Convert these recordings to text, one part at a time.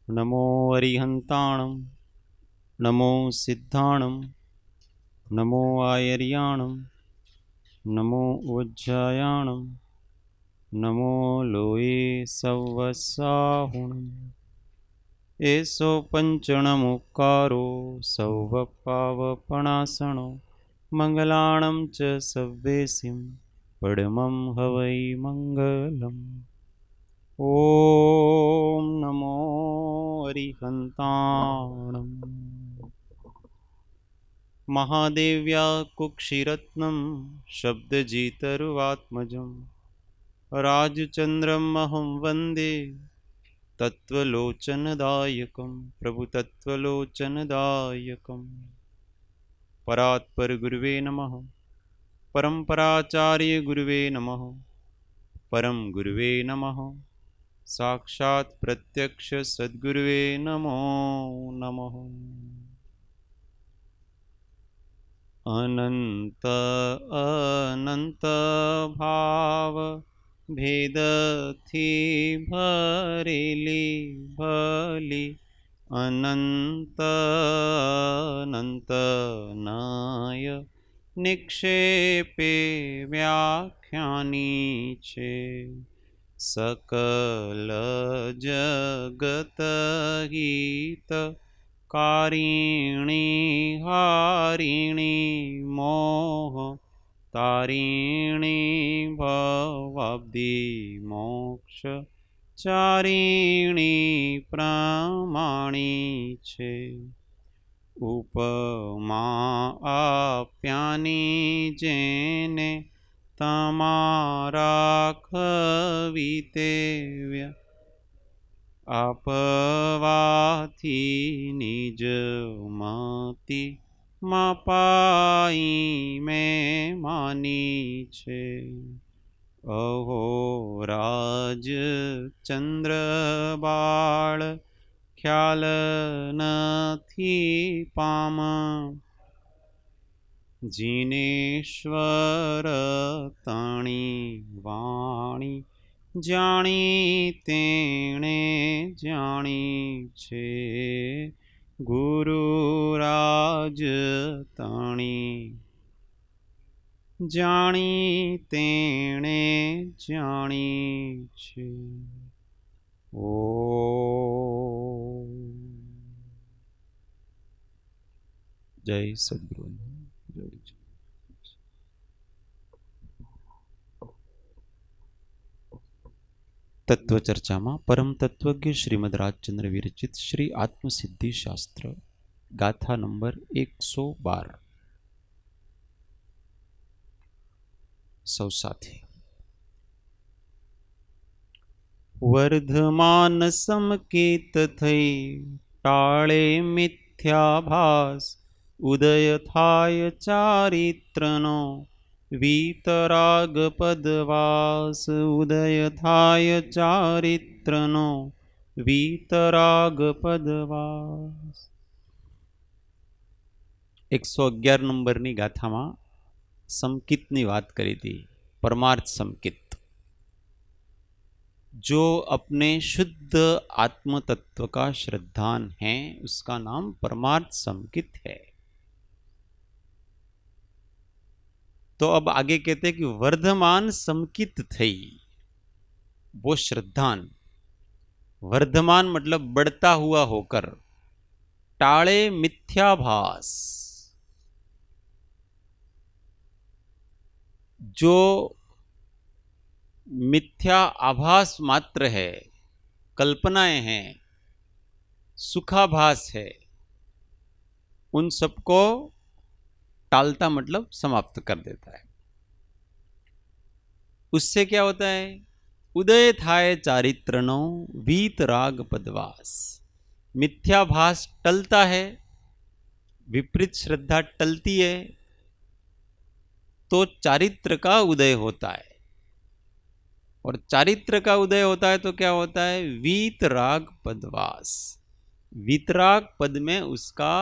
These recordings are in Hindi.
नमो अरिहंताणं नमो सिद्धाणं नमो आयर्याणं नमो उज्जायाणं नमो लोये सवसाहुणम् एषो पञ्चणमुक्कारो सौवपावपणासनो मङ्गलाणं च सव्येसिं पडमं हवै मङ्गलम् ॐ नमो अरिहन्ताणम् महादेव्या कुक्षिरत्नं शब्दजितरुवात्मजं राजचन्द्रमहं वन्दे तत्त्वलोचनदायकं प्रभुतत्त्वलोचनदायकम् परात्पर गुरुवे नमः परम्पराचार्य गुरुवे नमः परम गुरुवे नमः साक्षात् प्रत्यक्ष सद्गुरुवे नमो नमः। अनंत अनंत भाव भेदथी भरेली भली अनंत अनंत नाय निक्षेपे व्याख्यानी छे सकल जगत हित कारिणी हारिणी मोह तारिणी भवाब्धि मोक्ष चारिणी प्रमाणी छे उपमा आप्यानी जेने तमारा कविते आपवाथी निज मति मपाई में मानी छे अहो राज चंद्र बाळ ख्याल नथी पाम जिनेश्वर ताणी वाणी जाणी तेणे जाणी छे गुरुराज ताणी जाणी तेणे जाणी छे। ओ जय सद्गुरु जय जय। तत्व चर्चा में परम तत्वज्ञ श्रीमद राजचंद्र विरचित श्री आत्मसिद्धि शास्त्र गाथा नंबर 112 सौ साथी। वर्धमान समकेत थई टाळे मिथ्याभास उदय थाय चारित्रनो वीतराग पदवास उदय थाय चारित्रनो वीतराग पदवास। 111 नंबरनी गाथामां समकितनी बात करी थी। परमार्थ समकित जो अपने शुद्ध आत्म तत्व का श्रद्धान है उसका नाम परमार्थ समकित है। तो अब आगे कहते हैं कि वर्धमान समकित थई वो श्रद्धान। वर्धमान मतलब बढ़ता हुआ होकर टाळे मिथ्याभास जो मिथ्या आभास मात्र है कल्पनाएं हैं सुखाभास है उन सबको टालता मतलब समाप्त कर देता है। उससे क्या होता है उदय थाय चारित्रनो वीतराग पदवास। मिथ्याभास टलता है विपरीत श्रद्धा टलती है तो चारित्र का उदय होता है और चारित्र का उदय होता है तो क्या होता है वीतराग पदवास। वीतराग पद में उसका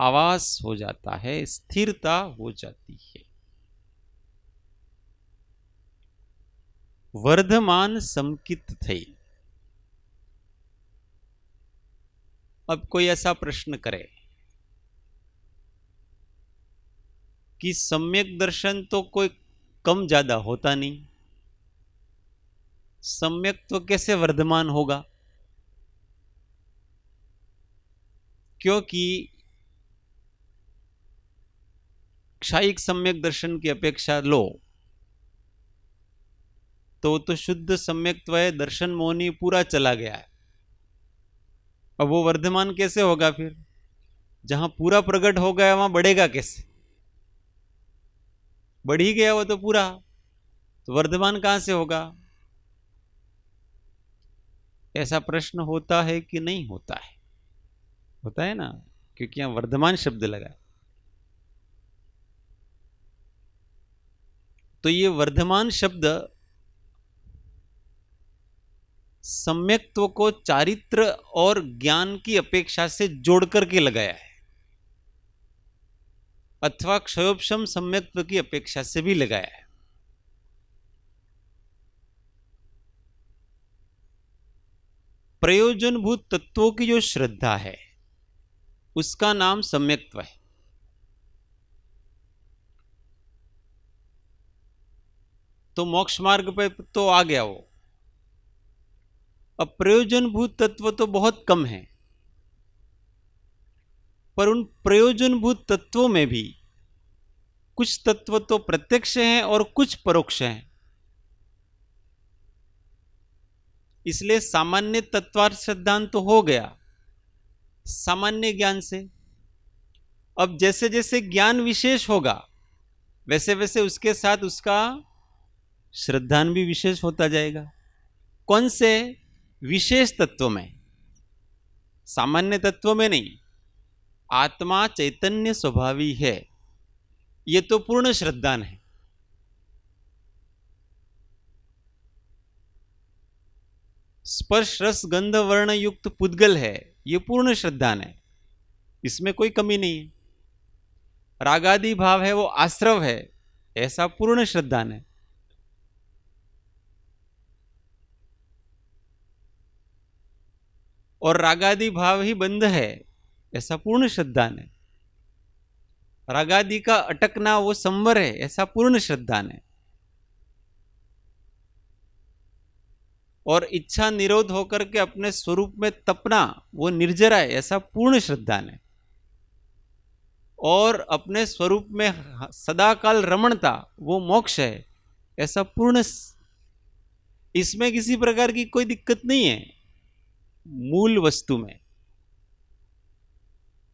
आवास हो जाता है, स्थिरता हो जाती है। वर्धमान समकित थई। अब कोई ऐसा प्रश्न करे कि सम्यक दर्शन तो कोई कम ज्यादा होता नहीं, सम्यक तो कैसे वर्धमान होगा? क्योंकि क्षायिक सम्यक दर्शन की अपेक्षा लो तो शुद्ध सम्यक्त्व है, दर्शन मोहनी पूरा चला गया है। अब वो वर्धमान कैसे होगा? फिर जहां पूरा प्रकट हो गया वहां बढ़ेगा कैसे? बढ़ ही गया वो तो पूरा, तो वर्धमान कहां से होगा? ऐसा प्रश्न होता है कि नहीं होता है? होता है ना, क्योंकि यहां वर्धमान शब्द लगा। तो ये वर्धमान शब्द सम्यक्त्व को चारित्र और ज्ञान की अपेक्षा से जोड़ करके लगाया है, अथवा क्षयोपशम सम्यक्त्व की अपेक्षा से भी लगाया है। प्रयोजनभूत तत्वों की जो श्रद्धा है उसका नाम सम्यक्त्व है। तो मोक्ष मार्ग पे तो आ गया वो। अब प्रयोजनभूत तत्व तो बहुत कम है, पर उन प्रयोजनभूत तत्वों में भी कुछ तत्व तो प्रत्यक्ष हैं और कुछ परोक्ष हैं। इसलिए सामान्य तत्वार्थ सिद्धांत तो हो गया सामान्य ज्ञान से। अब जैसे जैसे ज्ञान विशेष होगा वैसे वैसे उसके साथ उसका श्रद्धान भी विशेष होता जाएगा। कौन से विशेष तत्व में? सामान्य तत्व में नहीं। आत्मा चैतन्य स्वभावी है, ये तो पूर्ण श्रद्धान है। स्पर्श रस गंध वर्ण युक्त पुद्गल है, ये पूर्ण श्रद्धान है, इसमें कोई कमी नहीं है। रागादि भाव है वो आश्रव है, ऐसा पूर्ण श्रद्धान है। और रागादि भाव ही बंध है, ऐसा पूर्ण श्रद्धान है। रागादि का अटकना वो संवर है, ऐसा पूर्ण श्रद्धान है। और इच्छा निरोध होकर के अपने स्वरूप में तपना वो निर्जरा है, ऐसा पूर्ण श्रद्धान है। और अपने स्वरूप में सदाकाल रमणता वो मोक्ष है, ऐसा पूर्ण। इसमें किसी प्रकार की कोई दिक्कत नहीं है मूल वस्तु में।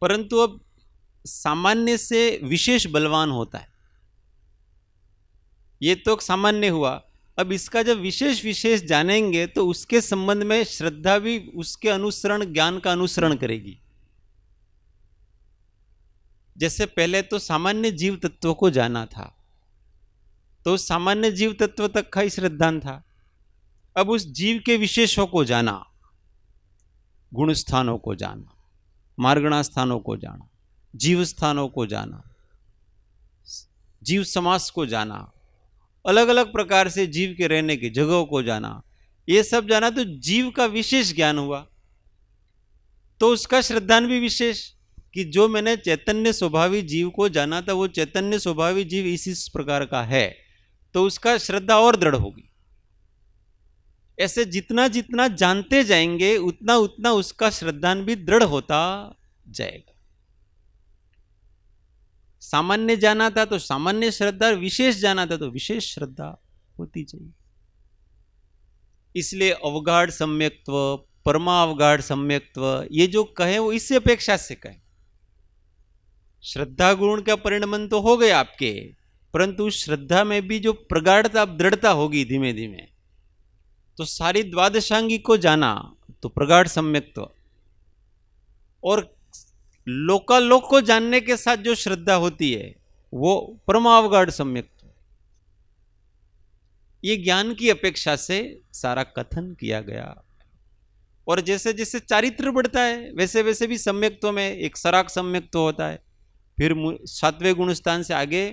परंतु अब सामान्य से विशेष बलवान होता है, ये तो सामान्य हुआ। अब इसका जब विशेष विशेष जानेंगे तो उसके संबंध में श्रद्धा भी उसके अनुसरण ज्ञान का अनुसरण करेगी। जैसे पहले तो सामान्य जीव तत्व को जाना था, तो सामान्य जीव तत्व तक का ही श्रद्धान था। अब उस जीव के विशेषों को जाना, गुण स्थानों को जाना, मार्गणा स्थानों को जाना, जीव स्थानों को जाना, जीव समास को जाना, अलग अलग प्रकार से जीव के रहने की जगहों को जाना, ये सब जाना तो जीव का विशेष ज्ञान हुआ। तो उसका श्रद्धान भी विशेष, कि जो मैंने चैतन्य स्वभावी जीव को जाना था वो चैतन्य स्वभावी जीव इस प्रकार का है, तो उसका श्रद्धा और दृढ़ होगी। ऐसे जितना जितना जानते जाएंगे उतना उतना उसका श्रद्धान भी दृढ़ होता जाएगा। सामान्य जाना था तो सामान्य श्रद्धा, विशेष जाना था तो विशेष श्रद्धा होती चाहिए। इसलिए अवगाढ़ सम्यक्त्व, परमावगाढ़ सम्यक्त्व, ये जो कहे वो इससे अपेक्षा से कहे। श्रद्धा गुण का परिणमन तो हो गए आपके, परंतु श्रद्धा में भी जो प्रगाढ़ता दृढ़ता होगी धीमे धीमे, तो सारी द्वादशांगी को जाना तो प्रगाढ़ सम्यक्त्व, और लोकालोक को जानने के साथ जो श्रद्धा होती है वो परमावगाढ़ सम्यक्त्व। ये ज्ञान की अपेक्षा से सारा कथन किया गया। और जैसे जैसे चारित्र बढ़ता है वैसे वैसे भी सम्यक्त्व में एक सराग सम्यक्त्व होता है, फिर 7वें गुण स्थान से आगे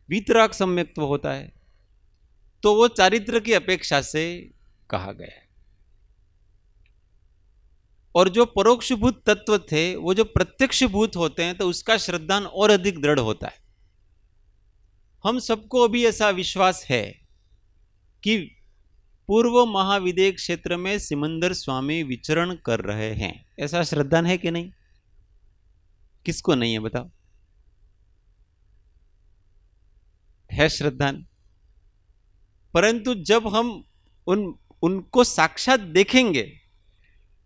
वीतराग सम्यक्त्व होता है। तो वो चारित्र की अपेक्षा से कहा गया है। और जो परोक्षभूत तत्व थे वो जो प्रत्यक्ष भूत होते हैं तो उसका श्रद्धान और अधिक दृढ़ होता है। हम सबको अभी ऐसा विश्वास है कि पूर्व महाविदेह क्षेत्र में सिमंदर स्वामी विचरण कर रहे हैं, ऐसा श्रद्धान है कि नहीं? किसको नहीं है बताओ? है श्रद्धान। परंतु जब हम उनको साक्षात देखेंगे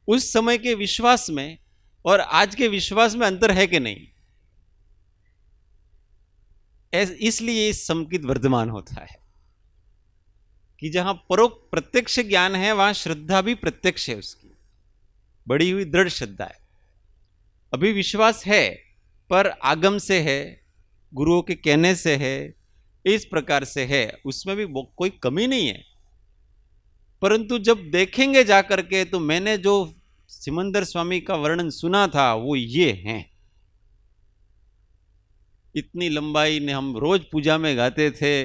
उस समय के विश्वास में और आज के विश्वास में अंतर है कि नहीं? इसलिए संकित वर्धमान होता है कि जहां परोक्ष प्रत्यक्ष ज्ञान है वहां श्रद्धा भी प्रत्यक्ष है, उसकी बड़ी हुई दृढ़ श्रद्धा है। अभी विश्वास है पर आगम से है, गुरुओं के कहने से है, इस प्रकार से है, उसमें भी कोई कमी नहीं है। परंतु जब देखेंगे जाकर के तो मैंने जो सिमंदर स्वामी का वर्णन सुना था वो ये हैं, इतनी लंबाई ने हम रोज पूजा में गाते थे,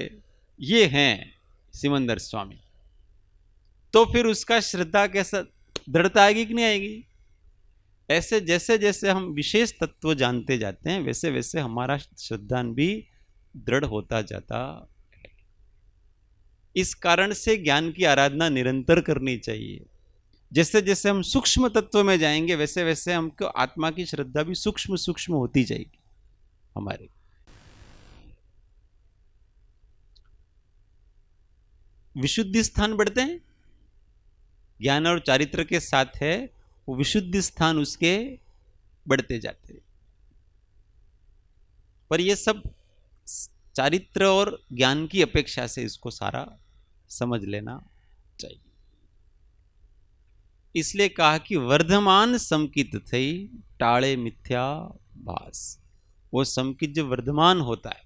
ये हैं सिमंदर स्वामी। तो फिर उसका श्रद्धा कैसा दृढ़ता आएगी कि नहीं आएगी? ऐसे जैसे जैसे हम विशेष तत्व जानते जाते हैं वैसे वैसे हमारा श्रद्धान भी दृढ़ होता जाता है। इस कारण से ज्ञान की आराधना निरंतर करनी चाहिए। जैसे जैसे हम सूक्ष्म तत्व में जाएंगे वैसे वैसे हमको आत्मा की श्रद्धा भी सूक्ष्म सूक्ष्म होती जाएगी हमारे। विशुद्धि स्थान बढ़ते हैं, ज्ञान और चारित्र के साथ है वो विशुद्धि स्थान उसके बढ़ते जाते हैं। पर ये सब चारित्र और ज्ञान की अपेक्षा से इसको सारा समझ लेना चाहिए। इसलिए कहा कि वर्धमान समकित थई टाळे मिथ्या भास। वो समकित जो वर्धमान होता है,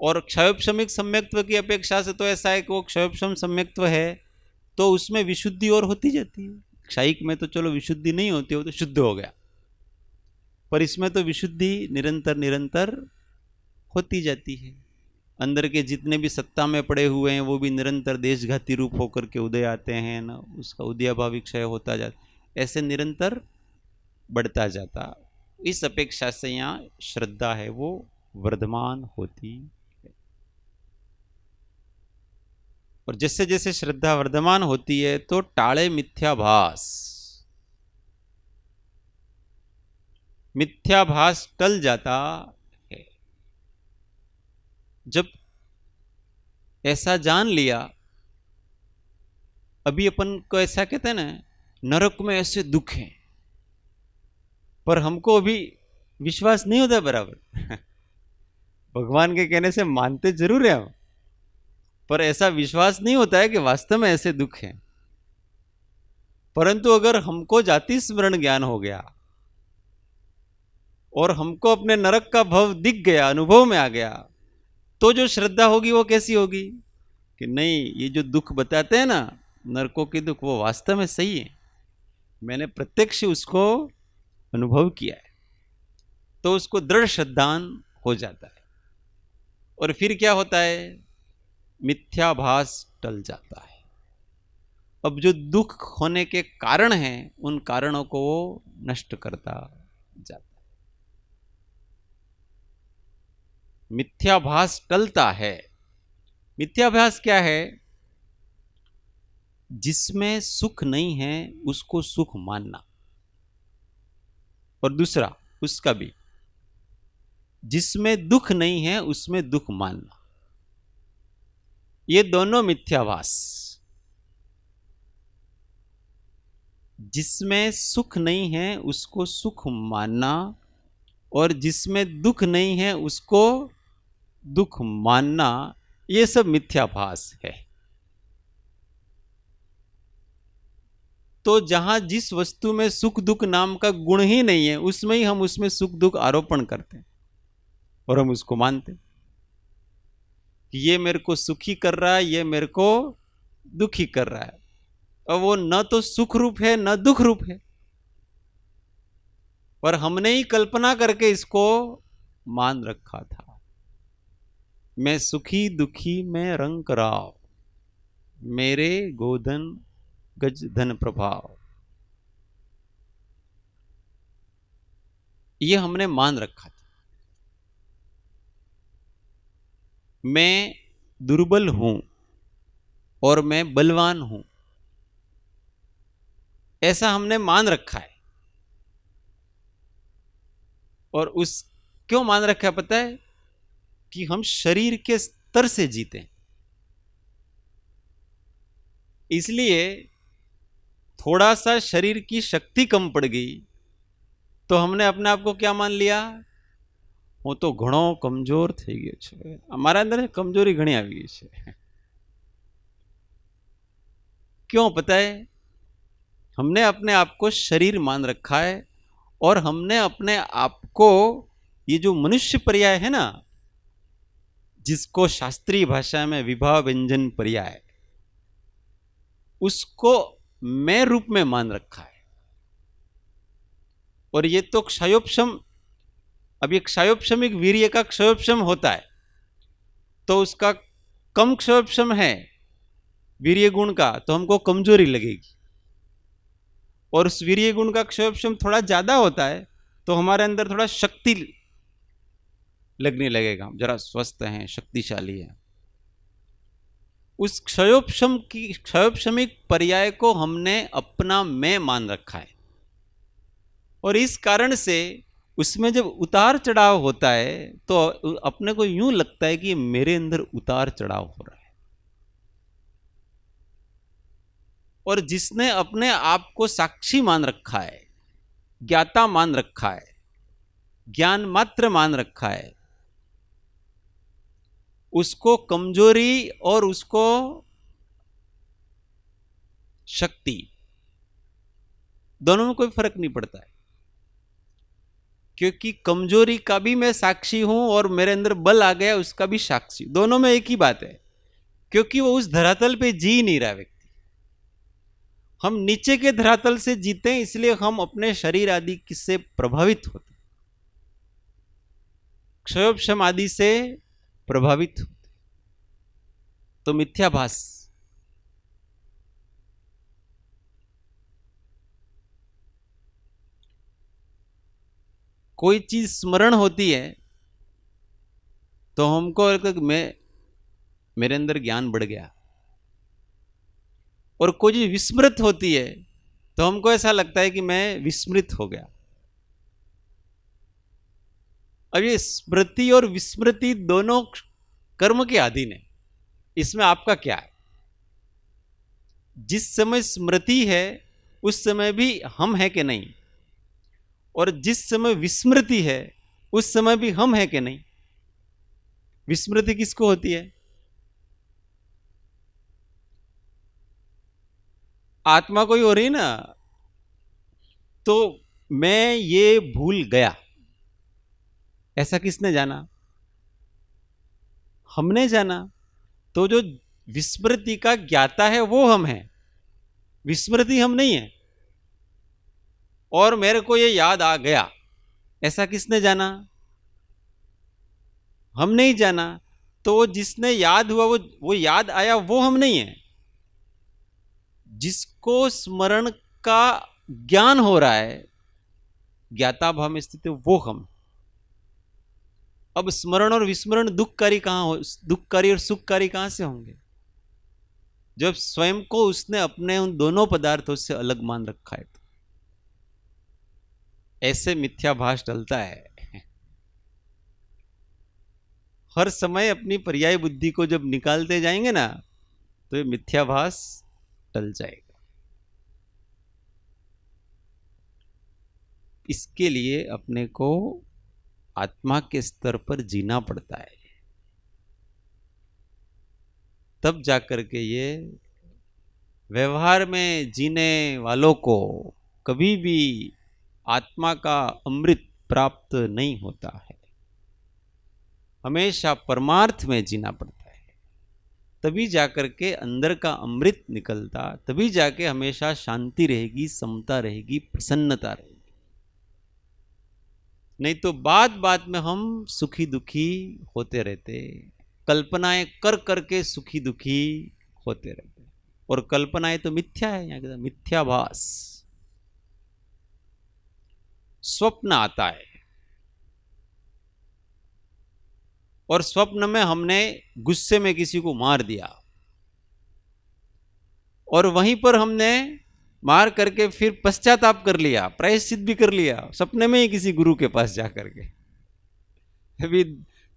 और क्षयोपशमिक सम्यक्त्व की अपेक्षा से तो ऐसा है कि वो क्षयोपशम सम्यक्त्व है तो उसमें विशुद्धि और होती जाती है। क्षयिक में तो चलो विशुद्धि नहीं होती, वो तो शुद्ध हो गया, पर इसमें तो विशुद्धि निरंतर निरंतर होती जाती है। अंदर के जितने भी सत्ता में पड़े हुए हैं वो भी निरंतर देशघाती रूप होकर के उदय आते हैं ना, उसका उदयाभावी क्षय होता जाता, ऐसे निरंतर बढ़ता जाता। इस अपेक्षा से यहाँ श्रद्धा है वो वर्धमान होती है। और जैसे जैसे श्रद्धा वर्धमान होती है तो टाळे मिथ्याभास, मिथ्याभास टल जाता है। जब ऐसा जान लिया, अभी अपन को ऐसा कहते हैं ना, नरक में ऐसे दुख हैं, पर हमको अभी विश्वास नहीं होता बराबर। भगवान के कहने से मानते जरूर है हम, पर ऐसा विश्वास नहीं होता है कि वास्तव में ऐसे दुख हैं। परंतु अगर हमको जाति स्मरण ज्ञान हो गया और हमको अपने नरक का भव दिख गया, अनुभव में आ गया, तो जो श्रद्धा होगी वो कैसी होगी कि नहीं, ये जो दुख बताते हैं ना नरकों के दुख, वो वास्तव में सही है, मैंने प्रत्यक्ष उसको अनुभव किया है। तो उसको दृढ़ श्रद्धान हो जाता है। और फिर क्या होता है? मिथ्याभास टल जाता है। अब जो दुख होने के कारण हैं उन कारणों को वो नष्ट करता जाता है। मिथ्याभास टलता है। मिथ्याभास क्या है? जिसमें सुख नहीं है उसको सुख मानना, और दूसरा उसका भी, जिसमें दुख नहीं है उसमें दुख मानना, ये दोनों मिथ्याभास। जिसमें सुख नहीं है उसको सुख मानना, और जिसमें दुख नहीं है उसको दुख मानना, ये सब मिथ्याभास है। तो जहां जिस वस्तु में सुख दुख नाम का गुण ही नहीं है उसमें ही हम उसमें सुख दुख आरोपण करते हैं और हम उसको मानते हैं कि ये मेरे को सुखी कर रहा है, ये मेरे को दुखी कर रहा है। और वो न तो सुख रूप है न दुख रूप है, पर हमने ही कल्पना करके इसको मान रखा था। मैं सुखी दुखी में रंग राव, मेरे गोधन गज धन प्रभाव, ये हमने मान रखा था। मैं दुर्बल हूं और मैं बलवान हूं, ऐसा हमने मान रखा है। और उस क्यों मान रखा है पता है? कि हम शरीर के स्तर से जीते, इसलिए थोड़ा सा शरीर की शक्ति कम पड़ गई तो हमने अपने आप को क्या मान लिया? वो तो घणो कमजोर થઈ ગયો છે, हमारा अंदर कमजोरी घणी આવી गई છે। क्यों पता है? हमने अपने आप को शरीर मान रखा है और हमने अपने आप को, ये जो मनुष्य पर्याय है ना, जिसको शास्त्रीय भाषा में विभा व्यंजन पर्याय, उसको मैं रूप में मान रखा है। और ये तो क्षयोपशम, अब ये क्षयोपशमिक वीर्य का क्षयोपशम होता है तो उसका कम क्षयोपशम है वीर्य गुण का तो हमको कमजोरी लगेगी, और उस वीर्य गुण का क्षयोपशम थोड़ा ज्यादा होता है तो हमारे अंदर थोड़ा शक्ति लगने लगेगा, हम जरा स्वस्थ हैं, शक्तिशाली हैं। उस क्षयोपशमिक पर्याय को हमने अपना मैं मान रखा है, और इस कारण से उसमें जब उतार चढ़ाव होता है तो अपने को यूं लगता है कि मेरे अंदर उतार चढ़ाव हो रहा है। और जिसने अपने आप को साक्षी मान रखा है, ज्ञाता मान रखा है, ज्ञान मात्र मान रखा है, उसको कमजोरी और उसको शक्ति दोनों में कोई फर्क नहीं पड़ता है, क्योंकि कमजोरी का भी मैं साक्षी हूं और मेरे अंदर बल आ गया उसका भी साक्षी, दोनों में एक ही बात है। क्योंकि वो उस धरातल पे जी नहीं रहा व्यक्ति, हम नीचे के धरातल से जीते हैं, इसलिए हम अपने शरीर आदि किससे प्रभावित होते, क्षयोपशम आदि से प्रभावित होते। तो मिथ्याभास, कोई चीज स्मरण होती है तो हमको मेरे अंदर ज्ञान बढ़ गया, और कोई चीज विस्मृत होती है तो हमको ऐसा लगता है कि मैं विस्मृत हो गया। अब ये स्मृति और विस्मृति दोनों कर्म के अधीन है, इसमें आपका क्या है? जिस समय स्मृति है उस समय भी हम है कि नहीं, और जिस समय विस्मृति है उस समय भी हम है कि नहीं। विस्मृति किसको होती है? आत्मा कोई हो रही ना, तो मैं ये भूल गया, ऐसा किसने जाना? हमने जाना। तो जो विस्मृति का ज्ञाता है वो हम हैं, विस्मृति हम नहीं है। और मेरे को ये याद आ गया, ऐसा किसने जाना? हम नहीं जाना। तो जिसने याद हुआ वो याद आया, वो हम नहीं है। जिसको स्मरण का ज्ञान हो रहा है, ज्ञाता भाव में स्थित है, वो हम। अब स्मरण और विस्मरण दुखकारी कहां हो, दुखकारी और सुखकारी कहां से होंगे? जब स्वयं को उसने अपने उन दोनों पदार्थों से अलग मान रखा है। तो ऐसे मिथ्याभास टलता है। हर समय अपनी पर्याय बुद्धि को जब निकालते जाएंगे ना, तो ये मिथ्याभास टल जाएगा। इसके लिए अपने को आत्मा के स्तर पर जीना पड़ता है, तब जाकर के ये व्यवहार में जीने वालों को कभी भी आत्मा का अमृत प्राप्त नहीं होता है। हमेशा परमार्थ में जीना पड़ता है। तभी जाकर के अंदर का अमृत निकलता, तभी जाके हमेशा शांति रहेगी, समता रहेगी, प्रसन्नता रहेगी। नहीं तो बात बात में हम सुखी दुखी होते रहते, कल्पनाएं कर करके सुखी दुखी होते रहते। और कल्पनाएं तो मिथ्या है, यहाँ मिथ्याभास। स्वप्न आता है और स्वप्न में हमने गुस्से में किसी को मार दिया, और वहीं पर हमने मार करके फिर पश्चाताप कर लिया, प्रायश्चित भी कर लिया, सपने में ही किसी गुरु के पास जाकर के। अभी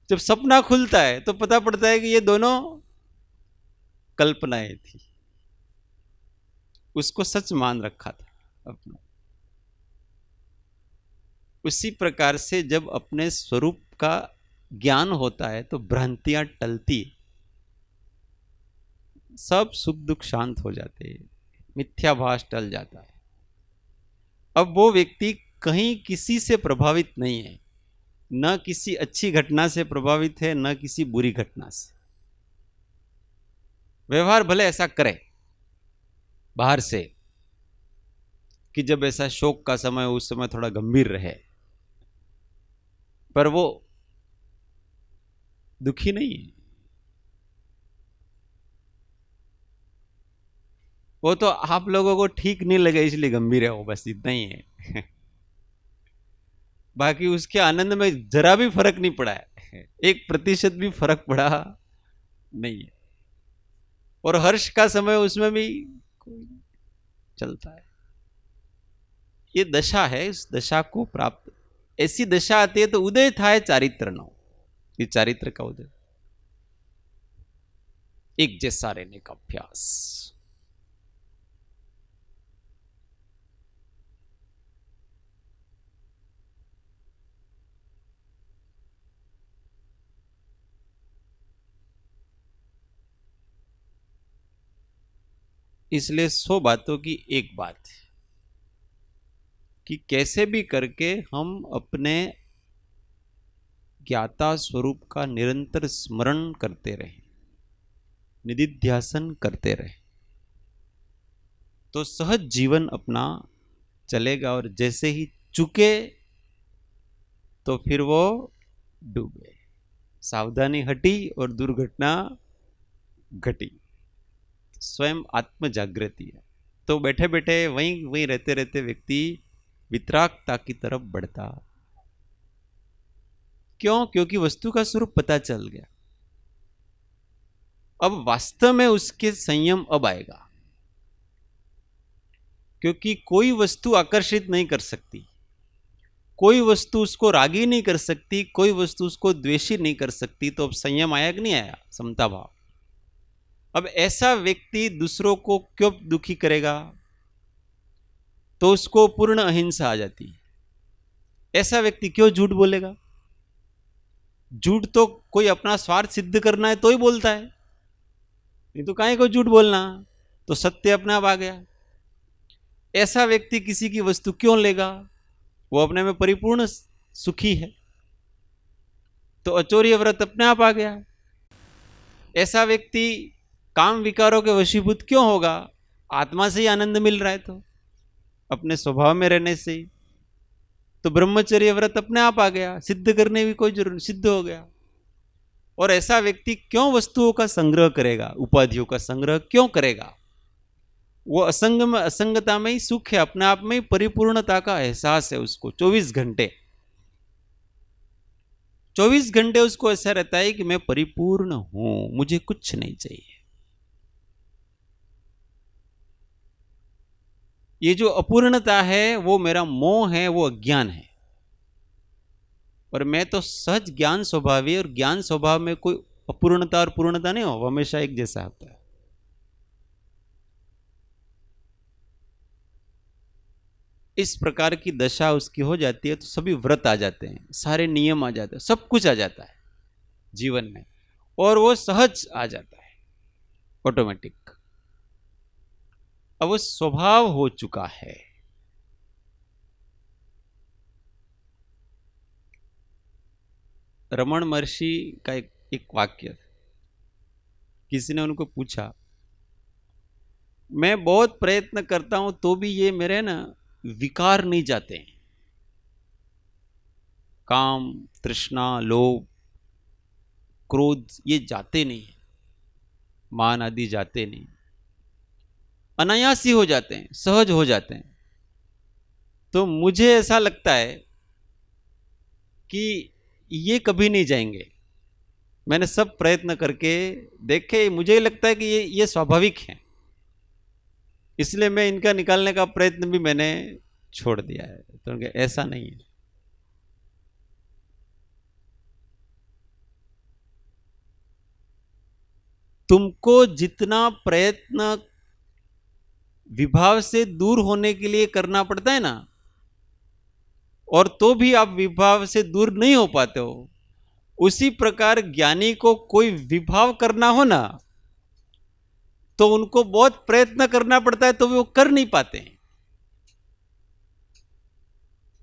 जब सपना खुलता है तो पता पड़ता है कि ये दोनों कल्पनाएं थी, उसको सच मान रखा था अपना। उसी प्रकार से जब अपने स्वरूप का ज्ञान होता है तो भ्रांतियां टलती, सब सुख दुख शांत हो जाते हैं, मिथ्याभास टल जाता है। अब वो व्यक्ति कहीं किसी से प्रभावित नहीं है, न किसी अच्छी घटना से प्रभावित है, न किसी बुरी घटना से। व्यवहार भले ऐसा करे बाहर से कि जब ऐसा शोक का समय, उस समय थोड़ा गंभीर रहे, पर वो दुखी नहीं है। वो तो आप लोगों को ठीक नहीं लगे इसलिए गंभीर है, वो बस इतना ही है। बाकी उसके आनंद में जरा भी फर्क नहीं पड़ा है, 1% भी फर्क पड़ा नहीं है। और हर्ष का समय उसमें भी चलता है। ये दशा है, इस दशा को प्राप्त, ऐसी दशा आती है तो उदय था चारित्र नो, ये चारित्र का उदय, एक जैसा रहने का अभ्यास। इसलिए 100 बातों की एक बात है कि कैसे भी करके हम अपने ज्ञाता स्वरूप का निरंतर स्मरण करते रहें, निधिध्यासन करते रहें, तो सहज जीवन अपना चलेगा। और जैसे ही चुके तो फिर वो डूबे। सावधानी हटी और दुर्घटना घटी, स्वयं आत्म जागृति है। तो बैठे बैठे वहीं वहीं रहते रहते व्यक्ति वितरागता की तरफ बढ़ता। क्यों? क्योंकि वस्तु का स्वरूप पता चल गया। अब वास्तव में उसके संयम अब आएगा, क्योंकि कोई वस्तु आकर्षित नहीं कर सकती, कोई वस्तु उसको रागी नहीं कर सकती, कोई वस्तु उसको द्वेषी नहीं कर सकती। तो अब संयम आया कि नहीं आया? समता भाव। अब ऐसा व्यक्ति दूसरों को क्यों दुखी करेगा? तो उसको पूर्ण अहिंसा आ जाती है। ऐसा व्यक्ति क्यों झूठ बोलेगा? झूठ तो कोई अपना स्वार्थ सिद्ध करना है तो ही बोलता है, नहीं तो काहे को झूठ बोलना? तो सत्य अपने आप आ गया। ऐसा व्यक्ति किसी की वस्तु क्यों लेगा? वो अपने में परिपूर्ण सुखी है, तो अचौर्य व्रत अपने आप आ गया। ऐसा व्यक्ति काम विकारों के वशीभूत क्यों होगा? आत्मा से ही आनंद मिल रहा है, तो अपने स्वभाव में रहने से ही। तो ब्रह्मचर्य व्रत अपने आप आ गया, सिद्ध करने की कोई जरूरत, सिद्ध हो गया। और ऐसा व्यक्ति क्यों वस्तुओं का संग्रह करेगा, उपाधियों का संग्रह क्यों करेगा? वो असंग में, असंगता में ही सुख है, अपने आप में ही परिपूर्णता का एहसास है उसको। 24 घंटे 24 घंटे उसको ऐसा रहता है कि मैं परिपूर्ण हूं, मुझे कुछ नहीं चाहिए। ये जो अपूर्णता है वो मेरा मोह है, वो अज्ञान है। और मैं तो सहज ज्ञान स्वभावी, और ज्ञान स्वभाव में कोई अपूर्णता और पूर्णता नहीं हो, हमेशा एक जैसा होता है। इस प्रकार की दशा उसकी हो जाती है तो सभी व्रत आ जाते हैं, सारे नियम आ जाते हैं, सब कुछ आ जाता है जीवन में, और वो सहज आ जाता है ऑटोमेटिक। अब वो स्वभाव हो चुका है। रमण महर्षि का एक वाक्य, किसी ने उनको पूछा, मैं बहुत प्रयत्न करता हूं तो भी ये मेरे ना विकार नहीं जाते हैं, काम, तृष्णा, लोभ, क्रोध ये जाते नहीं है, मान आदि जाते नहीं, अनायासी हो जाते हैं, सहज हो जाते हैं। तो मुझे ऐसा लगता है कि ये कभी नहीं जाएंगे। मैंने सब प्रयत्न करके देखे, मुझे लगता है कि ये स्वाभाविक है, इसलिए मैं इनका निकालने का प्रयत्न भी मैंने छोड़ दिया है। तो ऐसा नहीं है। तुमको जितना प्रयत्न विभाव से दूर होने के लिए करना पड़ता है ना, और तो भी आप विभाव से दूर नहीं हो पाते हो, उसी प्रकार ज्ञानी को कोई विभाव करना हो ना, तो उनको बहुत प्रयत्न करना पड़ता है, तो भी वो कर नहीं पाते हैं।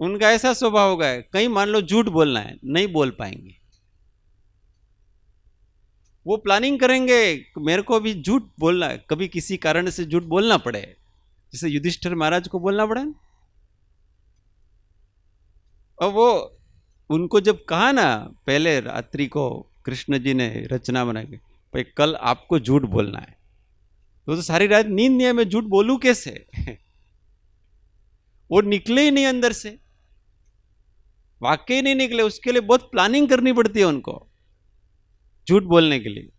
उनका ऐसा स्वभाव होगा, कहीं मान लो झूठ बोलना है, नहीं बोल पाएंगे। वो प्लानिंग करेंगे, मेरे को भी झूठ बोलना है, कभी किसी कारण से झूठ बोलना पड़े, जैसे युधिष्ठिर महाराज को बोलना पड़ा। और वो उनको जब कहा ना पहले रात्रि को कृष्ण जी ने रचना बनाई, भाई कल आपको झूठ बोलना है, तो सारी रात नींद नहीं है, मैं झूठ बोलूं कैसे? वो निकले ही नहीं अंदर से, वाकई नहीं निकले। उसके लिए बहुत प्लानिंग करनी पड़ती है उनको झूठ बोलने के लिए।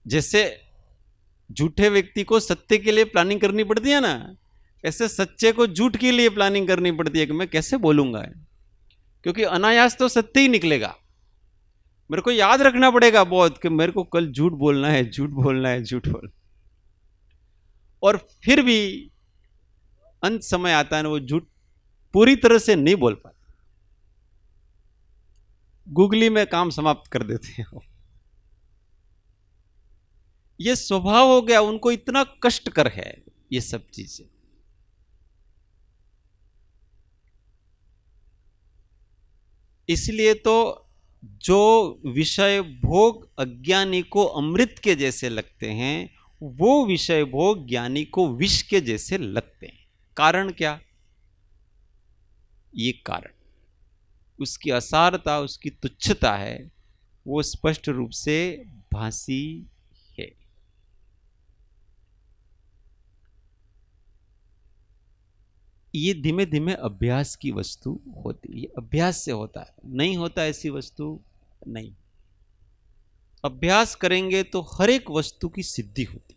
जैसे झूठे व्यक्ति को सत्य के लिए प्लानिंग करनी पड़ती है ना, ऐसे सच्चे को झूठ के लिए प्लानिंग करनी पड़ती है कि मैं कैसे बोलूंगा, क्योंकि अनायास तो सत्य ही निकलेगा। मेरे को याद रखना पड़ेगा बहुत कि मेरे को कल झूठ बोलना है, झूठ बोलना है, झूठ बोल। और फिर भी अंत समय आता है ना, वो झूठ पूरी तरह से नहीं बोल पाते, गुगली में काम समाप्त कर देते हैं। ये स्वभाव हो गया, उनको इतना कष्टकर है ये सब चीजें। इसलिए तो जो विषय भोग अज्ञानी को अमृत के जैसे लगते हैं, वो विषय भोग ज्ञानी को विष के जैसे लगते हैं। कारण क्या? ये कारण उसकी असारता, उसकी तुच्छता है, वो स्पष्ट रूप से भासी है। ये धीमे धीमे अभ्यास की वस्तु होती है, अभ्यास से होता है, नहीं होता ऐसी वस्तु नहीं। अभ्यास करेंगे तो हर एक वस्तु की सिद्धि होती,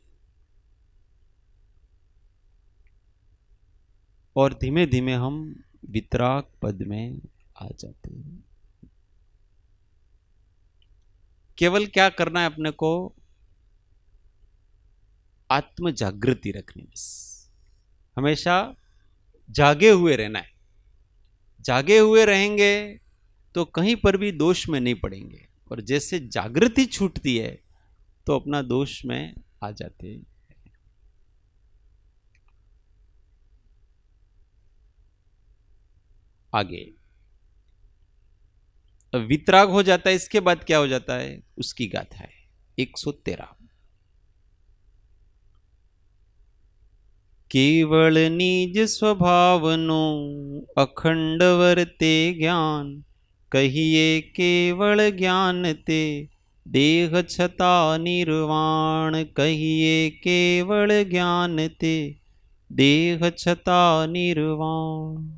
और धीमे धीमे हम वितराग पद में आ जाते हैं। केवल क्या करना है अपने को? आत्म जागृति रखनी, बस हमेशा जागे हुए रहना है। जागे हुए रहेंगे तो कहीं पर भी दोष में नहीं पड़ेंगे, और जैसे जागृति छूटती है तो अपना दोष में आ जाते हैं। आगे वितराग हो जाता है, इसके बाद क्या हो जाता है उसकी गाथा है 113। केवल निज स्वभावनो अखंड वर्ते ज्ञान, कहिए केवल ज्ञान ते देह छता निर्वाण, कहिए केवल ज्ञान ते देह छता निर्वाण।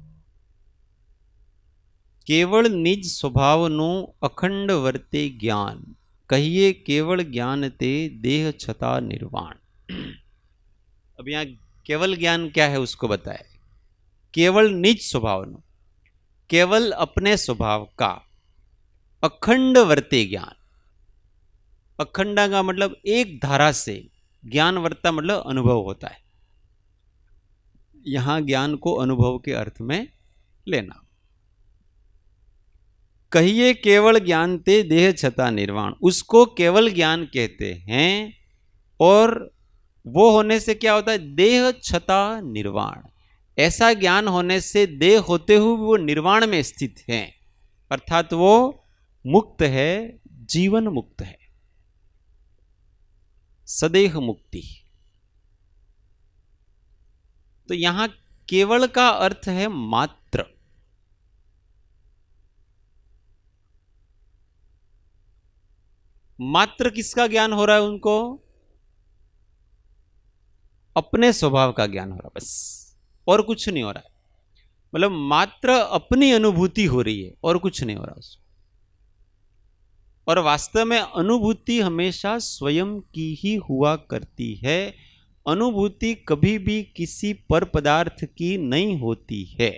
केवल निज स्वभावनो अखंड वर्ते ज्ञान, कहिए केवल ज्ञान ते देह छता निर्वाण। अब यहां केवल ज्ञान क्या है उसको बताए। केवल निज स्वभावनो, केवल अपने स्वभाव का, अखंड वर्ते ज्ञान। अखंडा का मतलब एक धारा से, ज्ञान वर्ता मतलब अनुभव होता है। यहां ज्ञान को अनुभव के अर्थ में लेना। कहिए केवल ज्ञान ते देह छता निर्वाण, उसको केवल ज्ञान कहते हैं। और वो होने से क्या होता है? देह छता निर्वाण। ऐसा ज्ञान होने से देह होते हुए वो निर्वाण में स्थित है, अर्थात वो मुक्त है, जीवन मुक्त है, सदेह मुक्ति। तो यहां केवल का अर्थ है मात्र। मात्र किसका ज्ञान हो रहा है उनको? अपने स्वभाव का ज्ञान हो रहा है, बस, और कुछ नहीं हो रहा है। मतलब मात्र अपनी अनुभूति हो रही है और कुछ नहीं हो रहा उसको। और वास्तव में अनुभूति हमेशा स्वयं की ही हुआ करती है। अनुभूति कभी भी किसी पर पदार्थ की नहीं होती है।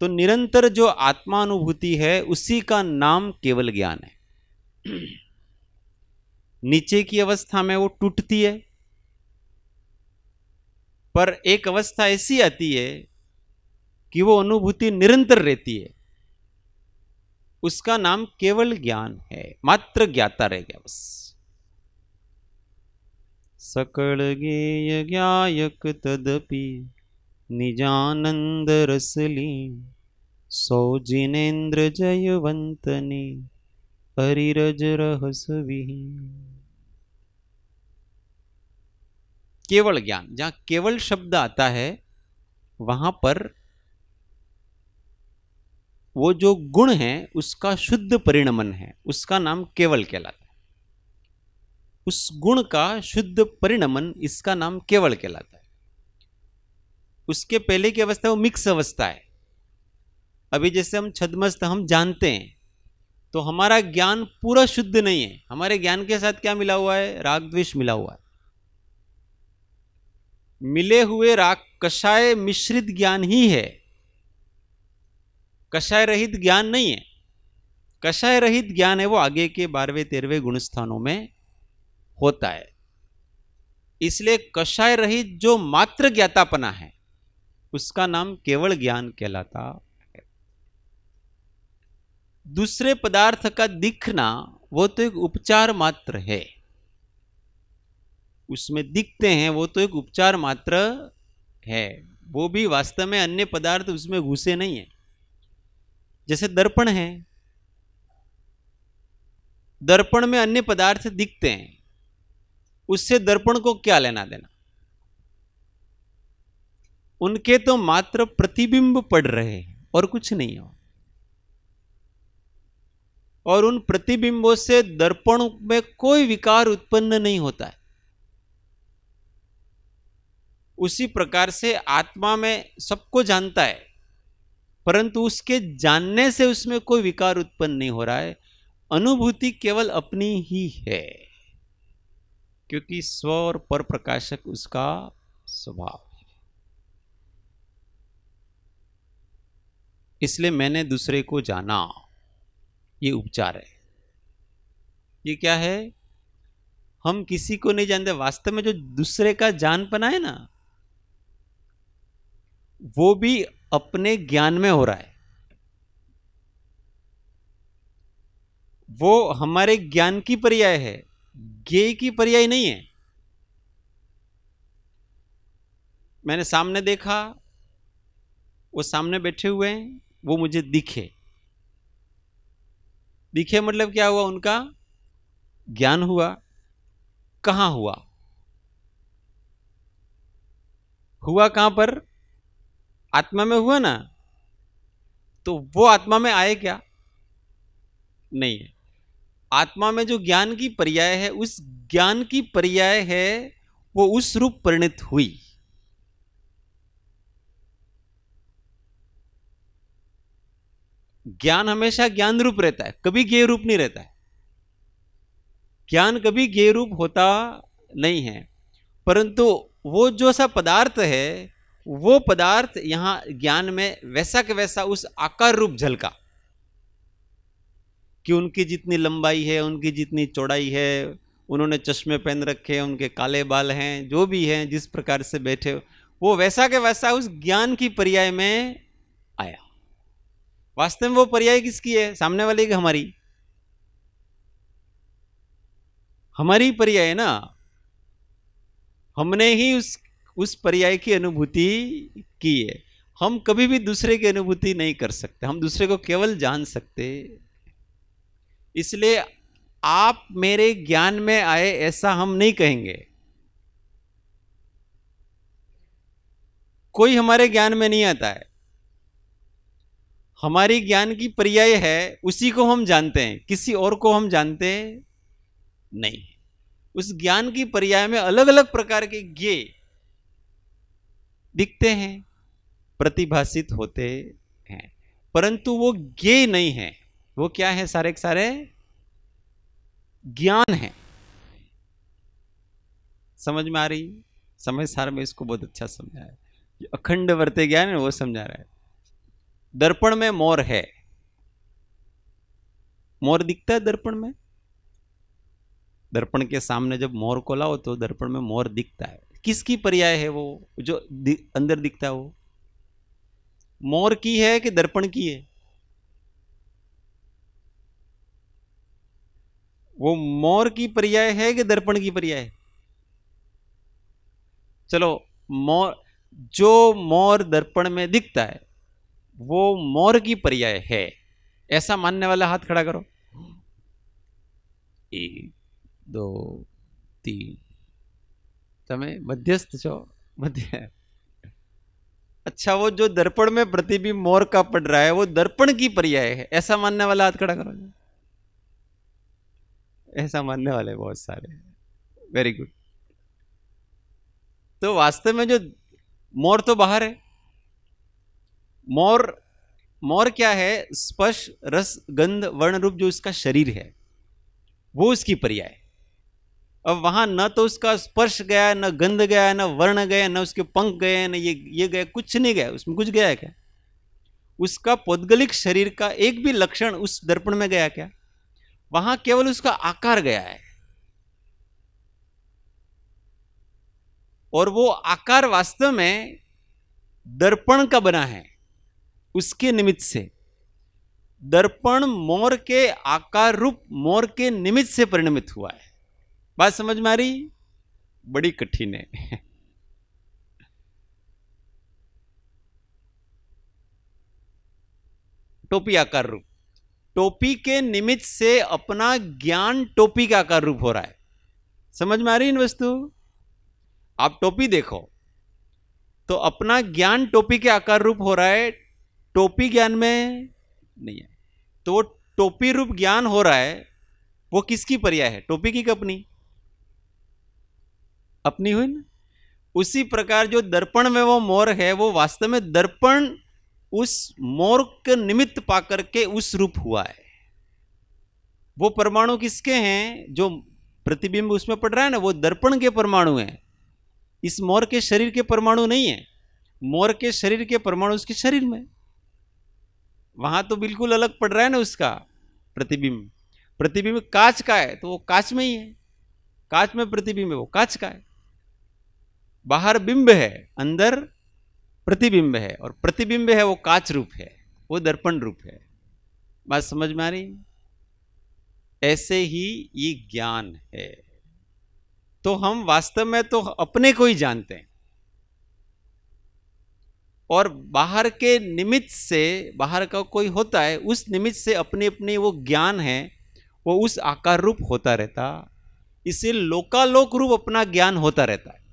तो निरंतर जो आत्मा अनुभूति है उसी का नाम केवल ज्ञान है। नीचे की अवस्था में वो टूटती है, पर एक अवस्था ऐसी आती है कि वो अनुभूति निरंतर रहती है, उसका नाम केवल ज्ञान है। मात्र ज्ञाता रह गया बस। सकल गेय ज्ञायक तदपि निजानंद रसली, सौ जिनेन्द्र जयवंतने हरिरज रहस विहीन। केवल ज्ञान, जहां केवल शब्द आता है वहां पर वो जो गुण है उसका शुद्ध परिणमन है, उसका नाम केवल कहलाता है। उस गुण का शुद्ध परिणमन, इसका नाम केवल कहलाता है। उसके पहले की अवस्था वो मिक्स अवस्था है। अभी जैसे हम छद्मस्त हम जानते हैं, तो हमारा ज्ञान पूरा शुद्ध नहीं है। हमारे ज्ञान के साथ क्या मिला हुआ है? राग द्वेष मिला हुआ है। मिले हुए राग कषाय मिश्रित ज्ञान ही है, कषाय रहित ज्ञान नहीं है। कषाय रहित ज्ञान है वो आगे के 12वें 13वें गुण स्थानों में होता है। इसलिए कषाय रहित जो मात्र ज्ञातापना है उसका नाम केवल ज्ञान कहलाता है। दूसरे पदार्थ का दिखना वो तो एक उपचार मात्र है, उसमें दिखते हैं वो तो एक उपचार मात्र है। वो भी वास्तव में अन्य पदार्थ उसमें घुसे नहीं है। जैसे दर्पण है, दर्पण में अन्य पदार्थ दिखते हैं, उससे दर्पण को क्या लेना देना? उनके तो मात्र प्रतिबिंब पड़ रहे हैं और कुछ नहीं है। और उन प्रतिबिंबों से दर्पण में कोई विकार उत्पन्न नहीं होता है। उसी प्रकार से आत्मा में सबको जानता है, परंतु उसके जानने से उसमें कोई विकार उत्पन्न नहीं हो रहा है। अनुभूति केवल अपनी ही है, क्योंकि स्व और पर प्रकाशक उसका स्वभाव है। इसलिए मैंने दूसरे को जाना, ये उपचार है। ये क्या है? हम किसी को नहीं जानते। वास्तव में जो दूसरे का जानपना है ना, वो भी अपने ज्ञान में हो रहा है। वो हमारे ज्ञान की पर्याय है, ज्ञेय की पर्याय नहीं है। मैंने सामने देखा, वो सामने बैठे हुए हैं, वो मुझे दिखे। दिखे मतलब क्या हुआ? उनका ज्ञान हुआ। कहां हुआ? हुआ कहां पर? आत्मा में हुआ ना। तो वो आत्मा में आए क्या? नहीं है। आत्मा में जो ज्ञान की पर्याय है, उस ज्ञान की पर्याय है वो उस रूप परिणित हुई। ज्ञान हमेशा ज्ञान रूप रहता है, कभी ज्ञेय रूप नहीं रहता है। ज्ञान कभी ज्ञेय रूप होता नहीं है, परंतु वो जो सा पदार्थ है, वो पदार्थ यहां ज्ञान में वैसा के वैसा उस आकार रूप झलका कि उनकी जितनी लंबाई है, उनकी जितनी चौड़ाई है, उन्होंने चश्मे पहन रखे हैं, उनके काले बाल हैं, जो भी हैं, जिस प्रकार से बैठे, वो वैसा के वैसा उस ज्ञान की पर्याय में आया। वास्तव में वो पर्याय किसकी है? सामने वाले की? हमारी? हमारी पर्याय है ना। हमने ही उस पर्याय की अनुभूति की है। हम कभी भी दूसरे की अनुभूति नहीं कर सकते, हम दूसरे को केवल जान सकते। इसलिए आप मेरे ज्ञान में आए ऐसा हम नहीं कहेंगे। कोई हमारे ज्ञान में नहीं आता है, हमारी ज्ञान की पर्याय है, उसी को हम जानते हैं, किसी और को हम जानते नहीं। उस ज्ञान की पर्याय में अलग अलग प्रकार के ज्ञे दिखते हैं, प्रतिभासित होते हैं, परंतु वो ज्ञेय नहीं है। वो क्या है? सारे के सारे ज्ञान है। समझ में आ रही? समय सार में इसको बहुत अच्छा समझा है, अखंड वर्ते ज्ञान है वो समझा रहा है। दर्पण में मोर है, मोर दिखता है दर्पण में। दर्पण के सामने जब मोर को लाओ तो दर्पण में मोर दिखता है। किसकी पर्याय है वो जो अंदर दिखता है? वो मोर की है कि दर्पण की है? वो मोर की पर्याय है कि दर्पण की पर्याय है? चलो, मोर, जो मोर दर्पण में दिखता है वो मोर की पर्याय है, ऐसा मानने वाला हाथ खड़ा करो। 1 2 3। તમે मध्यस्थ છો? मध्य। अच्छा, वो जो दर्पण में प्रतिबिंब मोर का पड़ रहा है वो दर्पण की पर्याय है, ऐसा मानने वाला हाथ खड़ा करो। ऐसा मानने वाले बहुत सारे। Very good. तो वास्तव में जो मोर तो बाहर है। मोर, मोर क्या है? स्पर्श रस गंध वर्ण रूप जो उसका शरीर है वो उसकी पर्याय है। अब वहां न तो उसका स्पर्श गया, न गंध गया, न वर्ण गया, न उसके पंख गए, न ये गया, कुछ नहीं गया। उसमें कुछ गया है क्या? उसका पौद्गलिक शरीर का एक भी लक्षण उस दर्पण में गया क्या? वहां केवल उसका आकार गया है, और वो आकार वास्तव में दर्पण का बना है। उसके निमित्त से दर्पण मोर के आकार रूप मोर के निमित्त से परिणमित हुआ है। बात समझ में आ रही? बड़ी कठिन है। टोपी आकार रूप, टोपी के निमित्त से अपना ज्ञान टोपी का आकार रूप हो रहा है। समझ में आ रही इन वस्तु? आप टोपी देखो तो अपना ज्ञान टोपी के आकार रूप हो रहा है, टोपी ज्ञान में नहीं है। तो वो टोपी रूप ज्ञान हो रहा है, वो किसकी पर्याय है? टोपी की अपनी? अपनी हुई ना। उसी प्रकार जो दर्पण में वो मोर है वो वास्तव में दर्पण उस मोर के निमित्त पाकर के उस रूप हुआ है। वो परमाणु किसके हैं? जो प्रतिबिंब उसमें पड़ रहा है ना, वो दर्पण के परमाणु हैं, इस मोर के शरीर के परमाणु नहीं है। मोर के शरीर के परमाणु उसके शरीर में, वहां तो बिल्कुल अलग पड़ रहा है ना उसका प्रतिबिंब। प्रतिबिंब कांच का है तो वो कांच में ही है, कांच में प्रतिबिंब है, वो कांच का है। बाहर बिंब है, अंदर प्रतिबिंब है, और प्रतिबिंब है वो कांच रूप है, वो दर्पण रूप है। बात समझ में आ रही? ऐसे ही ये ज्ञान है। तो हम वास्तव में तो अपने को ही जानते हैं, और बाहर के निमित्त से, बाहर का कोई होता है उस निमित्त से अपने अपने वो ज्ञान है, वो उस आकार रूप होता रहता। इसे लोकालोक रूप अपना ज्ञान होता रहता है,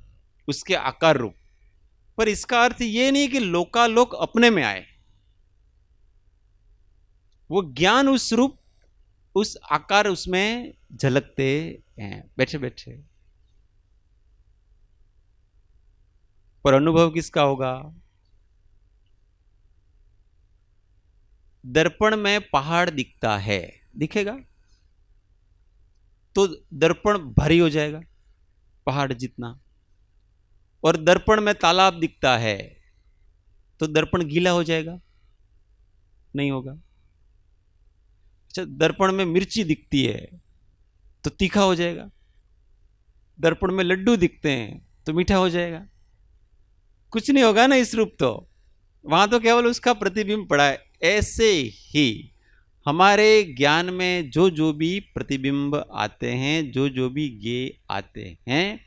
उसके आकार रूप। पर इसका अर्थ ये नहीं कि लोकालोक अपने में आए, वो ज्ञान उस रूप उस आकार उसमें झलकते हैं बैठे बैठे। पर अनुभव किसका होगा? दर्पण में पहाड़ दिखता है, दिखेगा तो दर्पण भारी हो जाएगा पहाड़ जितना, और दर्पण में तालाब दिखता है तो दर्पण गीला हो जाएगा? नहीं होगा। अच्छा, दर्पण में मिर्ची दिखती है तो तीखा हो जाएगा? दर्पण में लड्डू दिखते हैं तो मीठा हो जाएगा? कुछ नहीं होगा ना इस रूप। तो वहां तो केवल उसका प्रतिबिंब पड़ा है। ऐसे ही हमारे ज्ञान में जो जो भी प्रतिबिंब आते हैं, जो जो भी ज्ञेय आते हैं,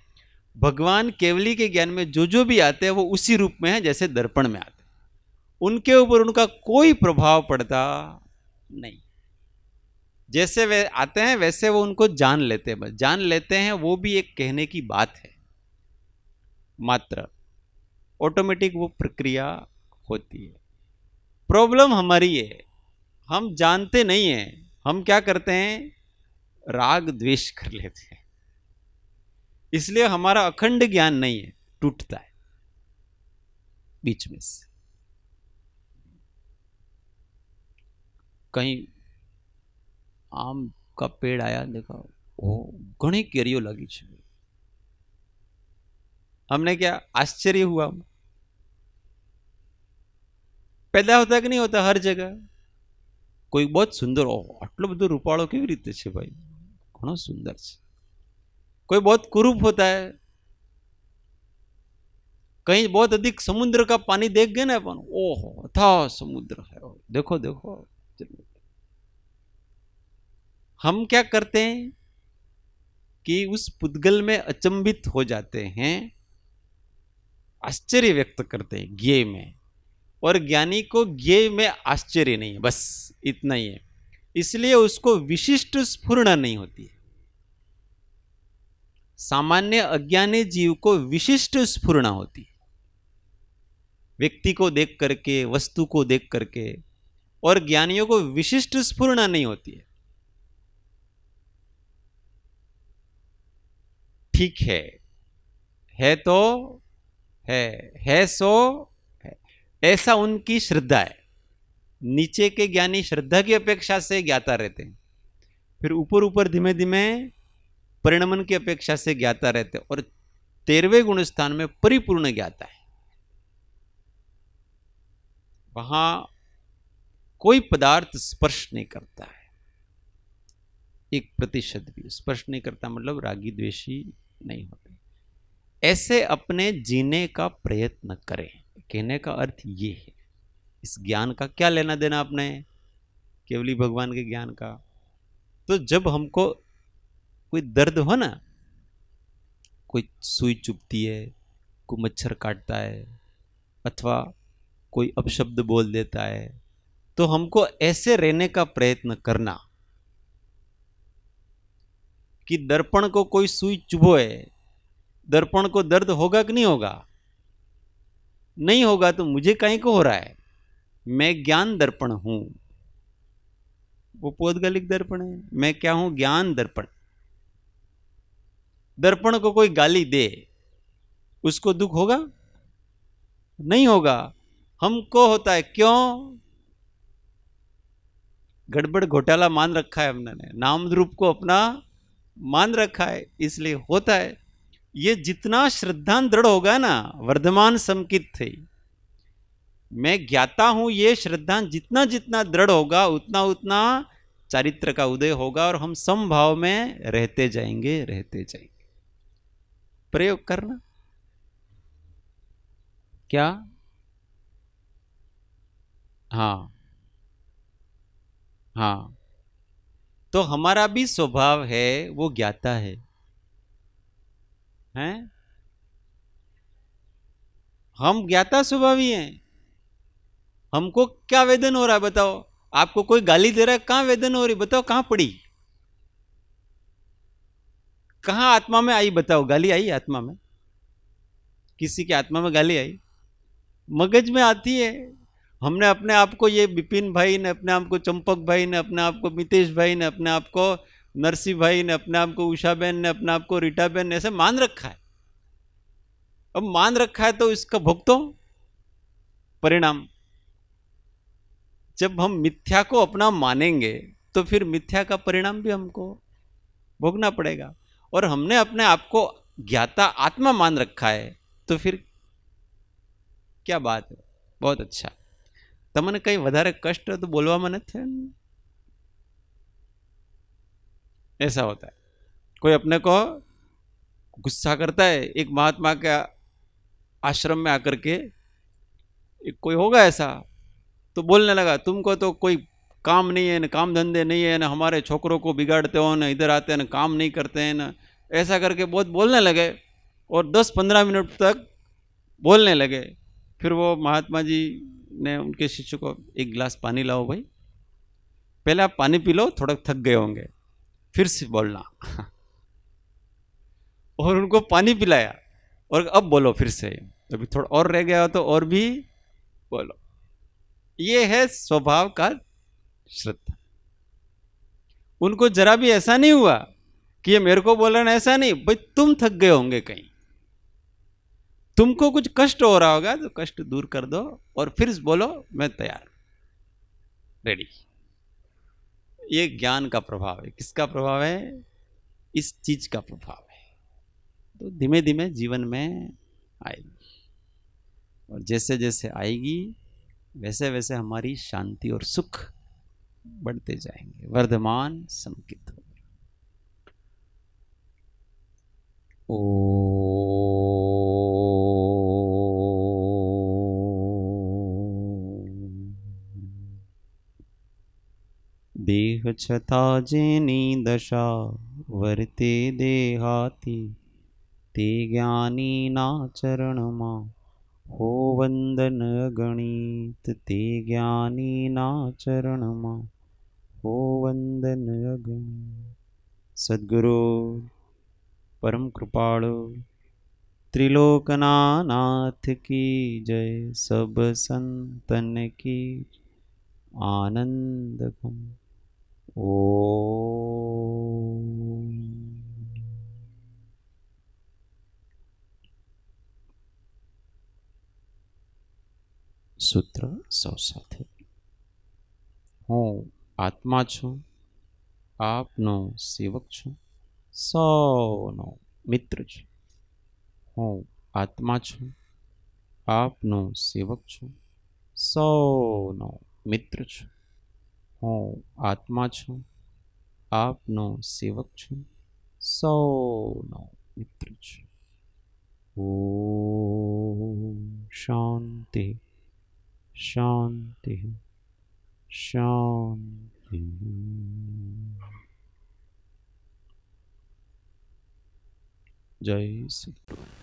भगवान केवली के ज्ञान में जो जो भी आते हैं वो उसी रूप में है जैसे दर्पण में आते हैं। उनके ऊपर उनका कोई प्रभाव पड़ता नहीं। जैसे वे आते हैं वैसे वो उनको जान लेते हैं, बस जान लेते हैं, वो भी एक कहने की बात है मात्र, ऑटोमेटिक वो प्रक्रिया होती है। प्रॉब्लम हमारी है, हम जानते नहीं हैं, हम क्या करते हैं, राग द्वेष कर लेते हैं, इसलिए हमारा अखंड ज्ञान नहीं है, टूटता है बीच में से। कहीं आम का पेड़ आया, देखा ओ घणी केरियो लगी है, हमने क्या आश्चर्य हुआ, पैदा होता है कि नहीं होता हर जगह। कोई बहुत सुंदर, आटलो बधो रूपाळो केवी रीते छे भाई, घणो सुंदर छे। कोई बहुत कुरूप होता है, कहीं बहुत अधिक समुद्र का पानी देख गए ना अपन, ओहो अथाह समुद्र है, देखो देखो। हम क्या करते हैं कि उस पुद्गल में अचंभित हो जाते हैं, आश्चर्य व्यक्त करते हैं ज्ञेय में, और ज्ञानी को ज्ञेय में आश्चर्य नहीं है, बस इतना ही है, इसलिए उसको विशिष्ट स्फुरणा नहीं होती है। सामान्य अज्ञानी जीव को विशिष्ट स्फुरणा होती है, व्यक्ति को देख करके, वस्तु को देख करके, और ज्ञानियों को विशिष्ट स्फुरणा नहीं होती है। ठीक है तो है सो है, ऐसा उनकी श्रद्धा है। नीचे के ज्ञानी श्रद्धा की अपेक्षा से ज्ञाता रहते हैं, फिर ऊपर ऊपर धीमे धीमे परिणमन की अपेक्षा से ज्ञाता रहते हैं, और 13वें गुण स्थान में परिपूर्ण ज्ञाता है। वहां कोई पदार्थ स्पर्श नहीं करता है, 1% भी स्पर्श नहीं करता, मतलब रागी द्वेषी नहीं होते। ऐसे अपने जीने का प्रयत्न करें, कहने का अर्थ ये है। इस ज्ञान का क्या लेना देना अपने केवली भगवान के ज्ञान का? तो जब हमको कोई दर्द हो ना, कोई सुई चुभती है, कोई मच्छर काटता है, अथवा कोई अपशब्द बोल देता है, तो हमको ऐसे रहने का प्रयत्न करना कि दर्पण को कोई सुई चुभोए, दर्पण को दर्द होगा कि नहीं होगा? नहीं होगा, तो मुझे कहीं को हो रहा है, मैं ज्ञान दर्पण हूं। वो पौद्गलिक दर्पण है, मैं क्या हूं? ज्ञान दर्पण। दर्पण को कोई गाली दे, उसको दुख होगा? नहीं होगा। हमको होता है, क्यों? गड़बड़ घोटाला मान रखा है हमने, नाम रूप को अपना मान रखा है, इसलिए होता है। ये जितना श्रद्धान दृढ़ होगा ना, वर्धमान समकित थे, मैं ज्ञाता हूं, ये श्रद्धान जितना जितना दृढ़ होगा, उतना उतना चारित्र का उदय होगा, और हम समभाव में रहते जाएंगे, रहते जाएंगे। प्रयोग करना क्या? हाँ हाँ, तो हमारा भी स्वभाव है, वो ज्ञाता है, हैं? हम ज्ञाता स्वभावी हैं। हमको क्या वेदन हो रहा है बताओ? आपको कोई गाली दे रहा है, कहां वेदन हो रही बताओ? कहां पड़ी? कहां आत्मा में आई बताओ? गाली आई आत्मा में? किसी की आत्मा में गाली आई? मगज में आती है। हमने अपने आप को, ये विपिन भाई ने अपने आप को, चंपक भाई ने अपने आप को, मितेश भाई ने अपने आप को, नरसिंह भाई ने अपने आप को, उषा बहन ने अपने आप को, रीटा बहन ने ऐसे मान रखा है। अब मान रखा है तो इसका भुगतो परिणाम। जब हम मिथ्या को अपना मानेंगे तो फिर मिथ्या का परिणाम भी हमको भोगना पड़ेगा। और हमने अपने आप को ज्ञाता आत्मा मान रखा है, तो फिर क्या बात है, बहुत अच्छा। तमने कई વધારે कष्ट तो बोलवा નથી, ऐसा होता है। कोई अपने को गुस्सा करता है, एक महात्मा के आश्रम में आकर के एक कोई होगा ऐसा, तो बोलने लगा, तुमको तो कोई काम नहीं है ना, काम धंधे नहीं है ना, हमारे छोकरों को बिगाड़ते हो ना, इधर आते हैं ना, काम नहीं करते हैं ना, ऐसा करके बहुत बोलने लगे, और 10-15 मिनट तक बोलने लगे। फिर वो महात्मा जी ने उनके शिष्य को, एक गिलास पानी लाओ भाई, पहले आप पानी पी लो, थोड़ा थक गए होंगे, फिर से बोलना। और उनको पानी पिलाया और अब बोलो फिर से, अभी थोड़ा और रह गया हो तो और भी बोलो। ये है स्वभाव का श्रद्धा। उनको जरा भी ऐसा नहीं हुआ कि ये मेरे को बोल रहे हैं, ऐसा नहीं भाई, तुम थक गए होंगे कहीं, तुमको कुछ कष्ट हो रहा होगा तो कष्ट दूर कर दो और फिर बोलो मैं तैयार, रेडी। ये ज्ञान का प्रभाव है। किसका प्रभाव है? इस चीज का प्रभाव है। तो धीमे धीमे जीवन में आएगी, और जैसे जैसे आएगी वैसे वैसे हमारी शांति और सुख बढ़ते जाएंगे, वर्धमान संकित हो। ओ देह छता जेनी दशा वर्ते देहाती, ते ज्ञानी ना चरण मा हो वंदन अगणित, ते ज्ञानी ना चरण मा हो वंदन अगणित। सद्गुरु परम कृपाळु त्रिलोकनाथ की जय, सब संतन की आनंद घन। ओम। सूत्र 100 સાથે હું આત્મા છું, આપનો સેવક છું, સૌનો મિત્ર છું। હું આત્મા છું, આપનો સેવક છું, સૌનો મિત્ર છું। હું આત્મા છું, આપનો સેવક છું, સૌનો મિત્ર છું। ઓમ શાંતિ શાંતિ શાંતિ। જય શ્રી કૃષ્ણ।